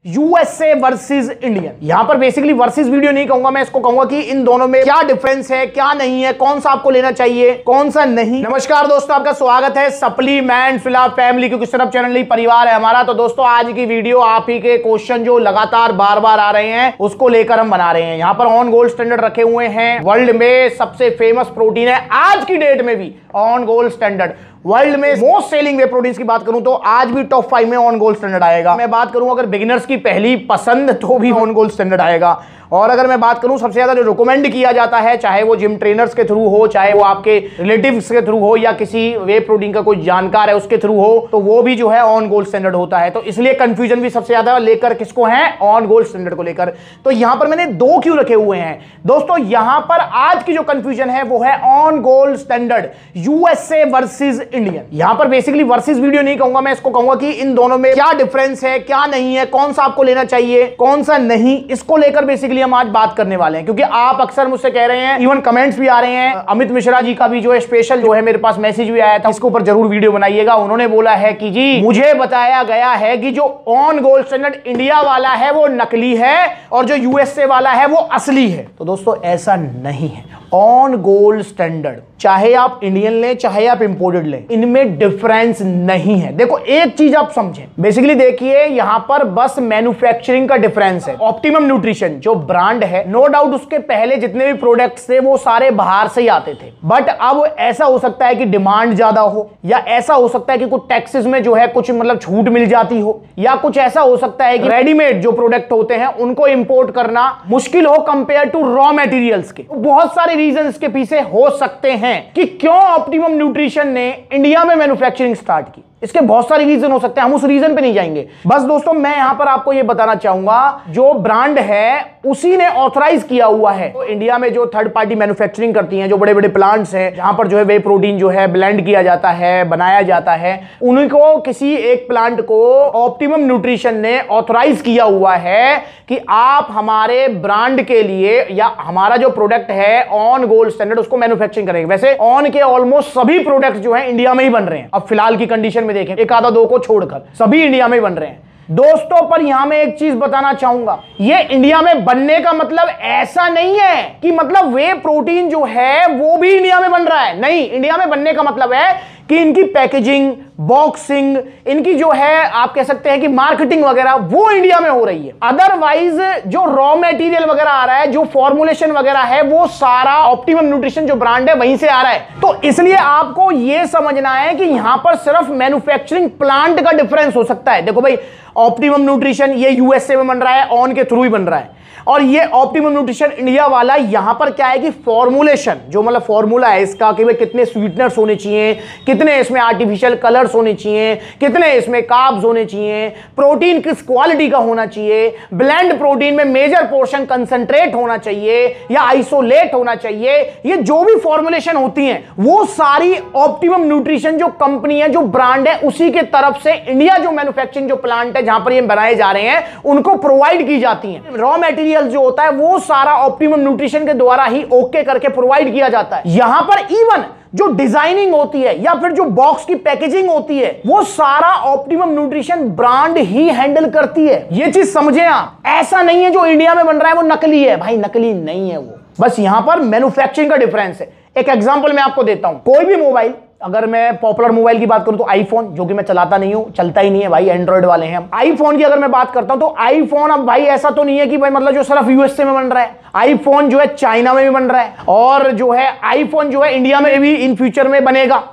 USA versus Indian. यहां पर basically versus video नहीं कहूंगा, मैं इसको कहूंगा कि इन दोनों में क्या डिफरेंस है, क्या नहीं है, कौन सा आपको लेना चाहिए, कौन सा नहीं। नमस्कार दोस्तों, आपका स्वागत है सप्लीमेंट फिलहाल फैमिली, क्योंकि सिर्फ चैनल नहीं परिवार है हमारा। तो दोस्तों आज की वीडियो आप ही के क्वेश्चन जो लगातार बार बार आ रहे हैं उसको लेकर हम बना रहे हैं। यहाँ पर ऑन गोल्ड स्टैंडर्ड रखे हुए हैं। वर्ल्ड में सबसे फेमस प्रोटीन है आज की डेट में भी ऑन गोल्ड स्टैंडर्ड। वर्ल्ड में मोस्ट सेलिंग वे प्रोटीन्स की बात करूं तो आज भी टॉप 5 में ऑन गोल्ड स्टैंडर्ड आएगा। मैं बात करूं अगर बिगिनर्स की पहली पसंद तो भी ऑन गोल्ड स्टैंडर्ड आएगा। और अगर मैं बात करूं सबसे ज्यादा जो रिकमेंड किया जाता है, चाहे वो जिम ट्रेनर्स के थ्रू हो, चाहे वो आपके रिलेटिव्स के थ्रू हो, या किसी वे प्रोटीन का कोई जानकार है उसके थ्रू हो, तो वो भी जो है ऑन गोल्ड स्टैंडर्ड होता है। तो इसलिए कंफ्यूजन भी सबसे ज्यादा लेकर किसको है, ऑन गोल्ड स्टैंडर्ड को लेकर। तो यहां पर मैंने दो क्यों रखे हुए हैं दोस्तों। यहां पर आज की जो कंफ्यूजन है वो है on gold standard USA versus Indian. यहां पर बेसिकली वर्सेस वीडियो नहीं कहूंगा, मैं इसको कहूंगा कि इन दोनों में क्या डिफरेंस है, क्या नहीं है, कौन सा आपको लेना चाहिए, कौन सा नहीं, इसको लेकर बेसिकली हम आज बात करने वाले हैं। क्योंकि आप अक्सर मुझसे कह रहे हैं, इवन कमेंट्स भी आ रहे हैं। अमित मिश्रा जी का भी जो है स्पेशल जो है मेरे पास मैसेज भी आया था, इसके ऊपर जरूर वीडियो बनाइएगा। उन्होंने बोला है कि जी मुझे बताया गया है कि जो ऑन गोल्ड स्टैंडर्ड इंडिया वाला है वो नकली है और जो यूएसए वाला है वो असली है। तो दोस्तों ऐसा नहीं है। ऑन गोल्ड स्टैंडर्ड चाहे आप इंडियन लें चाहे आप इंपोर्टेड लें, इनमें डिफरेंस नहीं है। देखो एक चीज आप समझें, बेसिकली देखिए यहां पर बस मैन्युफैक्चरिंग का डिफरेंस है। ऑप्टिमम न्यूट्रिशन जो ब्रांड है, नो डाउट उसके पहले जितने भी प्रोडक्ट्स थे वो सारे बाहर से ही आते थे। बट अब ऐसा हो सकता है कि डिमांड ज्यादा हो, या ऐसा हो सकता है कि कुछ टैक्सेस में जो है कुछ मतलब छूट मिल जाती हो, या कुछ ऐसा हो सकता है कि रेडीमेड जो प्रोडक्ट होते हैं उनको इंपोर्ट करना मुश्किल हो कंपेयर टू रॉ मटेरियल्स के। बहुत सारे रीजन इसके पीछे हो सकते हैं कि क्यों ऑप्टिमम न्यूट्रिशन ने इंडिया में मैन्युफैक्चरिंग स्टार्ट की। इसके बहुत सारे रीजन हो सकते हैं, हम उस रीजन पे नहीं जाएंगे। बस दोस्तों मैं यहां पर आपको यह बताना चाहूंगा, जो ब्रांड है उसी ने ऑथराइज किया हुआ है। तो इंडिया में जो थर्ड पार्टी मैन्युफैक्चरिंग करती हैं, जो बड़े बड़े प्लांट्स हैं जहां पर जो है वे प्रोटीन जो है ब्लेंड किया जाता है, बनाया जाता है, उनको किसी एक प्लांट को ऑप्टिमम न्यूट्रिशन ने ऑथराइज किया हुआ है कि आप हमारे ब्रांड के लिए या हमारा जो प्रोडक्ट है ऑन गोल्ड स्टैंडर्ड उसको मैन्युफैक्चरिंग करेंगे। वैसे ऑन के ऑलमोस्ट सभी प्रोडक्ट जो है इंडिया में ही बन रहे हैं। अब फिलहाल की कंडीशन में देखें, एक आधा दो को छोड़कर सभी इंडिया में बन रहे हैं दोस्तों। पर यहां मैं एक चीज बताना चाहूंगा, ये इंडिया में बनने का मतलब ऐसा नहीं है कि मतलब वे प्रोटीन जो है वो भी इंडिया में बन रहा है। नहीं, इंडिया में बनने का मतलब है कि इनकी पैकेजिंग, बॉक्सिंग, इनकी जो है आप कह सकते हैं कि मार्केटिंग वगैरह वो इंडिया में हो रही है। अदरवाइज जो रॉ मटेरियल वगैरह आ रहा है, जो फॉर्मुलेशन वगैरह है, वो सारा ऑप्टिमम न्यूट्रिशन जो ब्रांड है वहीं से आ रहा है। तो इसलिए आपको यह समझना है कि यहां पर सिर्फ मैन्युफैक्चरिंग प्लांट का डिफरेंस हो सकता है। देखो भाई, ऑप्टिमम न्यूट्रिशन ये यूएसए में बन रहा है, ऑन के थ्रू ही बन रहा है, और ये ऑप्टिमम न्यूट्रिशन इंडिया वाला यहां पर क्या है कि फॉर्मुलेशन जो मतलब फॉर्मूला है इसका कि भाई कितने स्वीटनर्स होने चाहिए, कितने इसमें आर्टिफिशियल कलर्स होने चाहिए, कितने इसमें कार्ब्स होने चाहिए, प्रोटीन किस क्वालिटी का होना चाहिए, ब्लेंड प्रोटीन में मेजर पोर्शन कंसंट्रेट होना चाहिए या आइसोलेट होना चाहिए, ये जो भी फॉर्मुलेशन होती है वो सारी ऑप्टिमम न्यूट्रिशन जो कंपनी है, जो ब्रांड है, उसी के तरफ से इंडिया जो मैन्युफैक्चरिंग जो प्लांट है जहां पर ये बनाए जा रहे हैं उनको प्रोवाइड की जाती है। रॉ मटेरियल जो होता है वो सारा ऑप्टिमम न्यूट्रिशन के द्वारा ही ओके करके प्रोवाइड किया जाता है। यहां पर इवन जो डिजाइनिंग होती है या फिर जो बॉक्स की पैकेजिंग होती है वो सारा ऑप्टिमम न्यूट्रिशन ब्रांड ही हैंडल करती है। ये चीज समझे आप। ऐसा नहीं है जो इंडिया में बन रहा है वो नकली है, भाई नकली नहीं है वो, बस यहां पर मैन्युफैक्चरिंग का डिफरेंस है। एक एग्जांपल मैं आपको देता हूं, कोई भी मोबाइल, अगर मैं पॉपुलर मोबाइल की बात करूं तो आईफोन, जो कि मैं चलाता नहीं हूं, चलता ही नहीं है भाई, एंड्रॉइड वाले हैं हम। आईफोन की अगर मैं बात करता हूं तो आईफोन अब भाई ऐसा तो नहीं है कि भाई मतलब जो सिर्फ यूएसए में बन रहा है। आईफोन जो है चाइना में भी बन रहा है, और जो है आईफोन जो है इंडिया में भी इन फ्यूचर में बनेगा।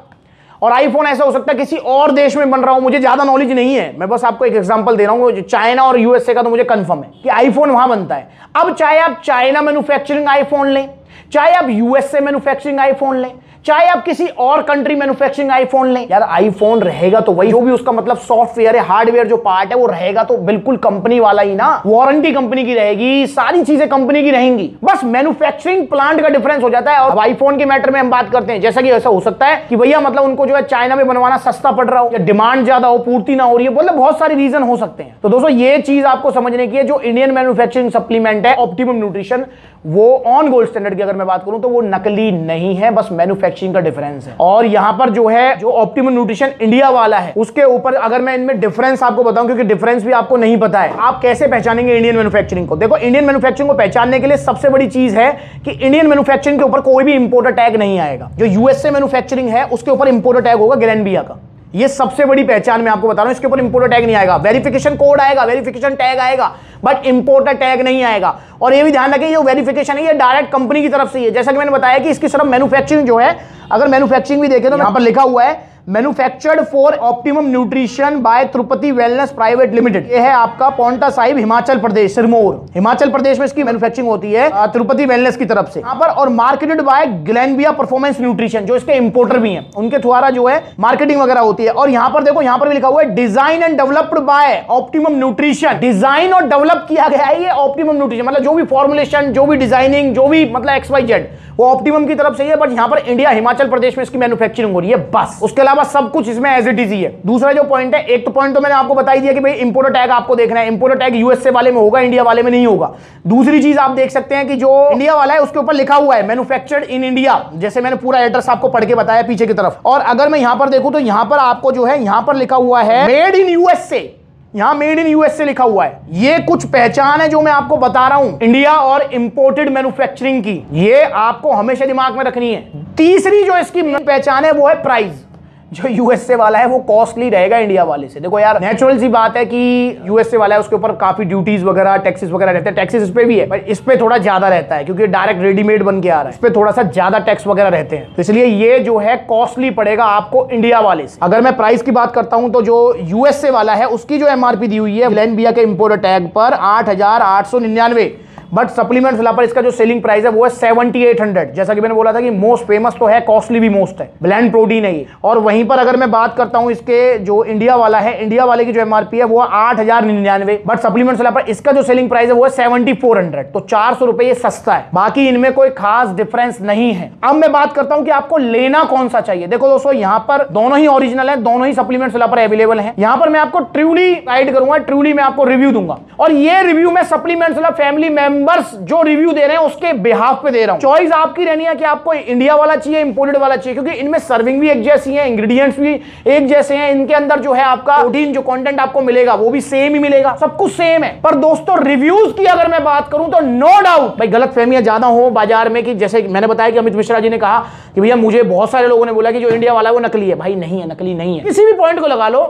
और आईफोन ऐसा हो सकता है किसी और देश में बन रहा हो, मुझे ज्यादा नॉलेज नहीं है, मैं बस आपको एक एग्जांपल दे रहा हूं। चाइना और यूएसए का तो मुझे कंफर्म है कि आईफोन वहां बनता है। अब चाहे आप चाइना मैन्युफैक्चरिंग आईफोन लें, चाहे आप यूएसए मैन्युफैक्चरिंग आईफोन लें, चाहे आप किसी और कंट्री मैन्युफैक्चरिंग आईफोन लें, यार आईफोन रहेगा तो वही, जो भी उसका मतलब सॉफ्टवेयर है, हार्डवेयर जो पार्ट है वो रहेगा तो बिल्कुल कंपनी वाला ही ना, वारंटी कंपनी की रहेगी, सारी चीजें कंपनी की रहेंगी, बस मैन्युफैक्चरिंग प्लांट का डिफरेंस हो जाता है। और आईफोन के मैटर में हम बात करते हैं, जैसा कि ऐसा हो सकता है कि भैया मतलब उनको जो है चाइना में बनवाना सस्ता पड़ रहा हो, या डिमांड ज्यादा हो, पूर्ति ना हो रही है, मतलब बहुत सारे रीजन हो सकते हैं। तो दोस्तों ये चीज आपको समझने की है, जो इंडियन मैन्युफैक्चरिंग सप्लीमेंट है ऑप्टिमम न्यूट्रिशन, वो ऑन गोल्ड स्टैंडर्ड की अगर मैं बात करूं तो वो नकली नहीं है, बस मैन्युफैक्चरिंग मैन्युफैक्चरिंग का डिफरेंस है। और यहां पर जो है, जो ऑप्टिमम न्यूट्रिशन इंडिया वाला है, उसके ऊपर अगर मैं इनमें डिफरेंस आपको बताऊं, क्योंकि डिफरेंस भी आपको नहीं पता है, आप कैसे पहचानेंगे इंडियन मैन्युफैक्चरिंग को? देखो, इंडियन मैन्युफैक्चरिंग को पहचानने के लिए सबसे बड़ी चीज है कि इंडियन मैन्युफैक्चरिंग के ऊपर कोई भी इंपोर्टर टैग नहीं आएगा। जो यूएसए मैन्युफैक्चरिंग है उसके ऊपर इंपोर्टर टैग होगा ग्लेनबिया का। ये सबसे बड़ी पहचान मैं आपको बता रहा हूं, इसके ऊपर इंपोर्टर टैग नहीं आएगा। वेरिफिकेशन कोड आएगा, वेरिफिकेशन टैग आएगा, बट इंपोर्टर टैग नहीं आएगा। और ये भी ध्यान रखें, ये वेरिफिकेशन है, ये डायरेक्ट कंपनी की तरफ से ही है। जैसा कि मैंने बताया कि इसकी सिर्फ मैन्युफैक्चरिंग जो है, अगर मैन्युफैक्चरिंग भी देखें तो यहां पर लिखा हुआ है manufactured for optimum nutrition by Tirupati wellness private limited. ये है आपका पौंटा साहिब, हिमाचल प्रदेश, सिरमौर, हिमाचल प्रदेश में इसकी मैन्युफैक्चरिंग होती है तिरुपति वेलनेस की तरफ से यहां पर। और मार्केटेड बाय ग्लेनबिया परफॉर्मेंस न्यूट्रिशन, जो इसके इंपोर्टर भी हैं, उनके द्वारा जो है मार्केटिंग वगैरह होती है। और यहां पर देखो, यहां पर भी लिखा हुआ है design and developed by optimum nutrition. Design और डेवलप किया गया है ये ऑप्टिमम न्यूट्रिशन, मतलब जो भी फॉर्मुलेशन, जो भी डिजाइनिंग, जो भी मतलब XYZ, वो ऑप्टिमम की तरफ से है। बट यहां पर इंडिया, हिमाचल प्रदेश में इसकी मैन्युफैक्चरिंग हो रही है बस। उसके अलावा सब कुछ इसमें एज इट इज ही है। दूसरा जो पॉइंट है, एक तो पॉइंट तो मैंने आपको बता ही दिया कि भाई इंपोर्टर टैग आपको देखना है, इंपोर्टर टैग यूएसए वाले में होगा, इंडिया वाले में नहीं होगा। दूसरी चीज आप देख सकते हैं कि जो इंडिया वाला है उसके ऊपर लिखा हुआ है मैन्युफैक्चर्ड इन इंडिया, जैसे मैंने पूरा एड्रेस आपको पढ़ के बताया पीछे की तरफ। और अगर मैं यहां पर देखूं तो यहां पर आपको जो है, यहां पर लिखा हुआ है मेड इन यूएसए, यहां मेड इन यूएसए लिखा हुआ है। ये कुछ पहचान है जो मैं आपको बता रहा हूं इंडिया और इंपोर्टेड मैन्युफैक्चरिंग की, ये आपको हमेशा दिमाग में रखनी है। तीसरी जो इसकी पहचान है वो है प्राइस। जो यूएसए वाला है वो कॉस्टली रहेगा इंडिया वाले से। देखो यार, नेचुरल सी बात है कि यूएसए वाला है, उसके ऊपर काफी ड्यूटीज वगैरह, टैक्सेस वगैरह रहते हैं। टैक्सेस इस पे भी है, पर इस पे थोड़ा ज्यादा रहता है क्योंकि डायरेक्ट रेडीमेड बन के आ रहा है, इस पे थोड़ा सा ज्यादा टैक्स वगैरह रहते हैं। तो इसलिए ये जो है कॉस्टली पड़ेगा आपको इंडिया वाले से। अगर मैं प्राइस की बात करता हूं तो जो यूएसए वाला है उसकी जो एमआरपी दी हुई है ग्लेनबिया के इंपोर्टर टैग पर 8,899, बट सप्लीमेंट फिलहाल पर इसका जो सेलिंग प्राइस है वो है 7,800। जैसा कि मैंने बोला था कि मोस्ट फेमस तो है, कॉस्टली भी मोस्ट है, ब्लेंड प्रोटीन है ये। और वहीं पर अगर मैं बात करता हूं इसके जो इंडिया वाला है, इंडिया वाले की जो एमआरपी है वो 8,099, बट सप्लीमेंट फिलहाल पर इसका जो सेलिंग प्राइस है वो है 7,400। तो 400 रुपए ये सस्ता है, बाकी इनमें कोई खास डिफरेंस नहीं है। अब मैं बात करता हूं कि आपको लेना कौन सा चाहिए। देखो दोस्तों, यहां पर दोनों ही ओरिजिनल है, दोनों ही सप्लीमेंट फिलहाल पर अवेलेबल है। यहां पर मैं आपको ट्रूली गाइड करूंगा, ट्रूली मैं आपको रिव्यू दूंगा, और ये रिव्यू में सप्लीमेंट फैमिली मेंबर्स जो रिव्यू दे रहे हैं उसके बिहाफ पे दे रहा हूं। चॉइस आपकी रहनी है कि आपको इंडिया वाला चाहिए, इंपोर्टेड वाला चाहिए, क्योंकि इनमें सर्विंग भी एक जैसी है, इंग्रेडिएंट्स भी एक जैसे हैं, इनके अंदर जो है आपका प्रोटीन जो कंटेंट आपको मिलेगा वो भी सेम ही मिलेगा, सब कुछ सेम है। पर दोस्तों, रिव्यूज की अगर मैं बात करूं तो नो डाउट भाई गलतफहमियां ज्यादा हो बाजार में, कि जैसे मैंने बताया कि अमित मिश्रा जी ने कहा कि भैया मुझे बहुत सारे लोगों ने बोला कि जो इंडिया वाला है वो नकली है। भाई नहीं है, नकली नहीं है। किसी भी पॉइंट को लगा लो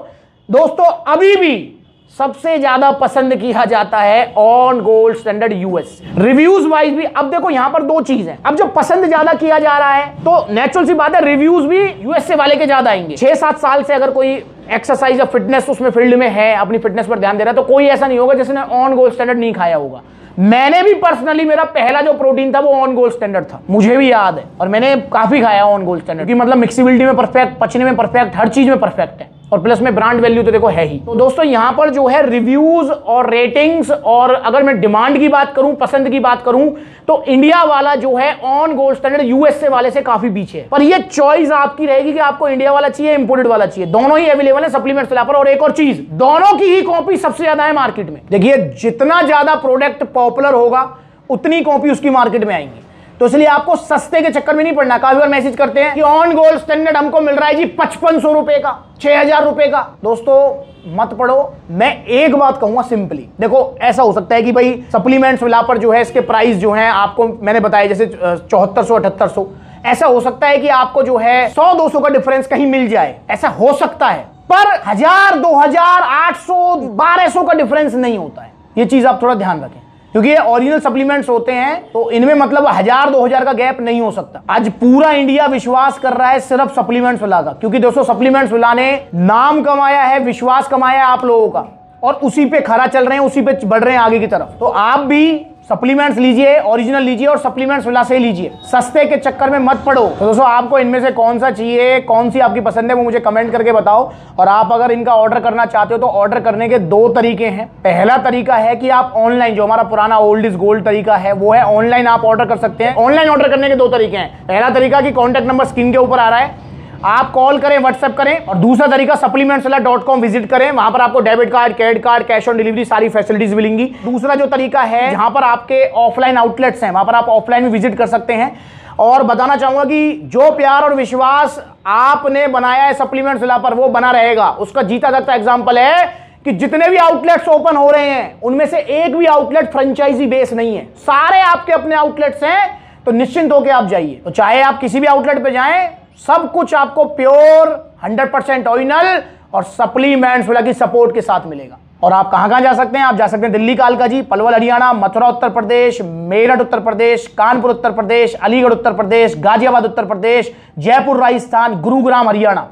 दोस्तों, अभी भी सबसे ज्यादा पसंद किया जाता है on gold standard US. Reviews wise भी अब देखो यहां पर दो चीज है। अब जो पसंद ज्यादा किया जा रहा है तो नेचुरल सी बात है, रिव्यूज भी यूएसए वाले के ज्यादा आएंगे। 6-7 साल से अगर कोई एक्सरसाइज या फिटनेस उसमें फील्ड में है, अपनी फिटनेस पर ध्यान दे रहा है, तो कोई ऐसा नहीं होगा जिसने ऑन गोल्ड स्टैंडर्ड नहीं खाया होगा। मैंने भी पर्सनली, मेरा पहला जो प्रोटीन था वो ऑन गोल्ड स्टैंडर्ड था, मुझे भी याद है, और मैंने काफी खाया ऑन गोल्ड स्टैंडर्ड, क्योंकि मतलब मिक्सिबिलिटी में परफेक्ट, पचने में परफेक्ट, हर चीज में परफेक्ट है, और प्लस में ब्रांड वैल्यू तो देखो है ही। तो दोस्तों यहां पर जो है रिव्यूज और रेटिंग्स, और अगर मैं डिमांड की बात करूं, पसंद की बात करूं, तो इंडिया वाला जो है ऑन गोल्ड स्टैंडर्ड यूएसए वाले से काफी पीछे है। पर ये चॉइस आपकी रहेगी कि आपको इंडिया वाला चाहिए, इंपोर्टेड वाला चाहिए, दोनों ही अवेलेबल है सप्लीमेंट फिलहाल पर। और एक और चीज, दोनों की ही कॉपी सबसे ज्यादा है मार्केट में। देखिए, जितना ज्यादा प्रोडक्ट पॉपुलर होगा उतनी कॉपी उसकी मार्केट में आएंगी, तो इसलिए आपको सस्ते के चक्कर में नहीं पड़ना। काफी बार मैसेज करते हैं कि ऑन गोल्ड स्टैंडर्ड हमको मिल रहा है जी 5,500 रुपए का, 6,000 रुपए का। दोस्तों मत पढ़ो, मैं एक बात कहूंगा सिंपली, देखो ऐसा हो सकता है कि भाई सप्लीमेंट्स मिला पर जो है इसके प्राइस जो है आपको मैंने बताया जैसे 7400 7800, ऐसा हो सकता है कि आपको जो है 100-200 का डिफरेंस कहीं मिल जाए, ऐसा हो सकता है, पर 1000, 2000, 800, 1200 का डिफरेंस नहीं होता है। ये चीज आप थोड़ा ध्यान रखें, क्योंकि ये ओरिजिनल सप्लीमेंट्स होते हैं, तो इनमें मतलब 1000-2000 का गैप नहीं हो सकता। आज पूरा इंडिया विश्वास कर रहा है सिर्फ सप्लीमेंट्स विला का, क्योंकि दोस्तों सप्लीमेंट्स विला ने नाम कमाया है, विश्वास कमाया है आप लोगों का, और उसी पे खरा चल रहे हैं, उसी पे बढ़ रहे हैं आगे की तरफ। तो आप भी सप्लीमेंट्स लीजिए, ओरिजिनल लीजिए, और सप्लीमेंट्स विला से लीजिए, सस्ते के चक्कर में मत पड़ो। तो दोस्तों आपको इनमें से कौन सा चाहिए, कौन सी आपकी पसंद है, वो मुझे कमेंट करके बताओ। और आप अगर इनका ऑर्डर करना चाहते हो तो ऑर्डर करने के 2 तरीके हैं। पहला तरीका है कि आप ऑनलाइन, जो हमारा पुराना ओल्ड इज गोल्ड तरीका है वो है ऑनलाइन आप ऑर्डर कर सकते हैं। ऑनलाइन ऑर्डर करने के 2 तरीके हैं। पहला तरीका कि कॉन्टैक्ट नंबर स्क्रीन के ऊपर आ रहा है, आप कॉल करें, व्हाट्सएप करें। और दूसरा तरीका supplementswala.com विजिट करें, वहां पर आपको debit card, credit card, cash on delivery सारी फैसिलिटीज मिलेंगी। दूसरा जो तरीका है, जहां पर आपके ऑफलाइन आउटलेट्स हैं, वहां पर आप ऑफलाइन भी विजिट कर सकते हैं। और बताना चाहूंगा कि जो प्यार और विश्वास आपने बनाया है सप्लीमेंट्स विला पर वो बना रहेगा। उसका जीता जागता एग्जांपल है कि जितने भी आउटलेट्स ओपन हो रहे हैं उनमें से एक भी आउटलेट फ्रेंचाइजी बेस नहीं है, सारे आपके अपने आउटलेट्स हैं। तो निश्चिंत होकर आप जाइए। तो चाहे आप किसी भी आउटलेट पे जाएं, सब कुछ आपको प्योर 100% ओरिजिनल और सप्लीमेंट्स विला की सपोर्ट के साथ मिलेगा। और आप कहां जा सकते हैं? आप जा सकते हैं दिल्ली कालका जी, पलवल हरियाणा, मथुरा उत्तर प्रदेश, मेरठ उत्तर प्रदेश, कानपुर उत्तर प्रदेश, अलीगढ़ उत्तर प्रदेश, गाजियाबाद उत्तर प्रदेश, जयपुर राजस्थान, गुरुग्राम हरियाणा।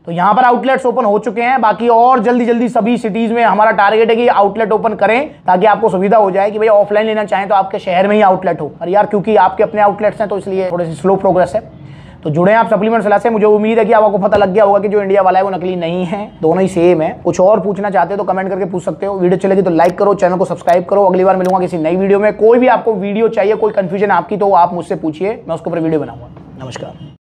तो यहां पर आउटलेट्स ओपन हो चुके हैं। बाकी और जल्दी जल्दी सभी सिटीज में हमारा टारगेट है कि आउटलेट ओपन करें ताकि आपको सुविधा हो जाए कि भाई ऑफलाइन लेना चाहें तो आपके शहर में ही आउटलेट हो। अरे यार, क्योंकि आपके अपने आउटलेट्स हैं तो इसलिए थोड़ी सी स्लो प्रोग्रेस है। तो जुड़े आप सप्लीमेंट्स विला से। मुझे उम्मीद है कि आपको पता लग गया होगा कि जो इंडिया वाला है वो नकली नहीं है, दोनों ही सेम है। कुछ और पूछना चाहते हो तो कमेंट करके पूछ सकते हो। वीडियो चलेगी तो लाइक करो, चैनल को सब्सक्राइब करो। अगली बार मिलूंगा किसी नई वीडियो में। कोई भी आपको वीडियो चाहिए, कोई कंफ्यूजन आपकी, तो आप मुझसे पूछिए, मैं उसके ऊपर वीडियो बनाऊंगा। नमस्कार।